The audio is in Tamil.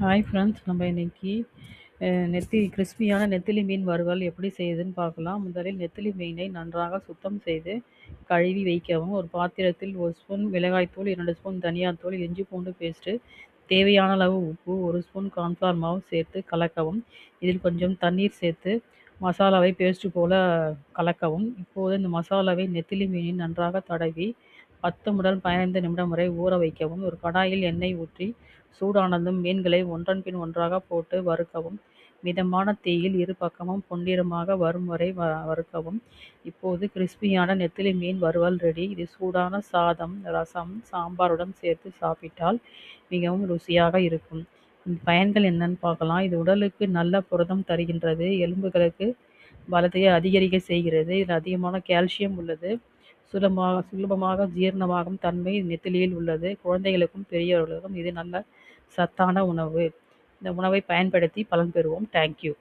ஹாய் ஃப்ரெண்ட்ஸ், நம்ம இன்னைக்கு கிறிஸ்பியான நெத்திலி மீன் வறுவல் எப்படி செய்யுதுன்னு பார்க்கலாம். முதலில் நெத்திலி மீனை நன்றாக சுத்தம் செய்து கழுவி வைக்கவும். ஒரு பாத்திரத்தில் 1 ஸ்பூன் மிளகாய்த்தூள், 2 ஸ்பூன் தனியாத்தூள், இஞ்சி பூண்டு பேஸ்ட்டு, தேவையான அளவு உப்பு, 1 ஸ்பூன் கார்ன்ஃப்ளவர் மாவு சேர்த்து கலக்கவும். இதில் கொஞ்சம் தண்ணீர் சேர்த்து மசாலாவை பேஸ்ட் போல கலக்கவும். இப்போது இந்த மசாலாவை நெத்திலி மீனில் நன்றாக தடவி 10 முதல் 15 நிமிடம் வரை ஊற வைக்கவும். ஒரு கடாயில் எண்ணெய் ஊற்றி சூடானதும் மீன்களை ஒன்றன் பின் ஒன்றாக போட்டு வறுக்கவும். மிதமான தீயில் இரு பக்கமும் பொன்னிறமாக வரும் வரை வறுக்கவும். இப்போது கிறிஸ்பியான நெத்திலி மீன் வறுவல் ரெடி. இது சூடான சாதம், ரசம், சாம்பாருடன் சேர்த்து சாப்பிட்டால் மிகவும் ருசியாக இருக்கும். இந்த பயன்கள் என்னன்னு பார்க்கலாம். இது உடலுக்கு நல்ல புரதம் தருகின்றது. எலும்புகளுக்கு பலத்தை அதிகரிக்க செய்கிறது. இதில் அதிகமான கால்சியம் உள்ளது. சுலபமாக ஜீரணமாகும் தன்மை நெத்திலியில் உள்ளது. குழந்தைகளுக்கும் பெரியவர்களுக்கும் இது நல்ல சத்தான உணவு. இந்த உணவை பயன்படுத்தி பலன் பெறுவோம். தேங்க்யூ.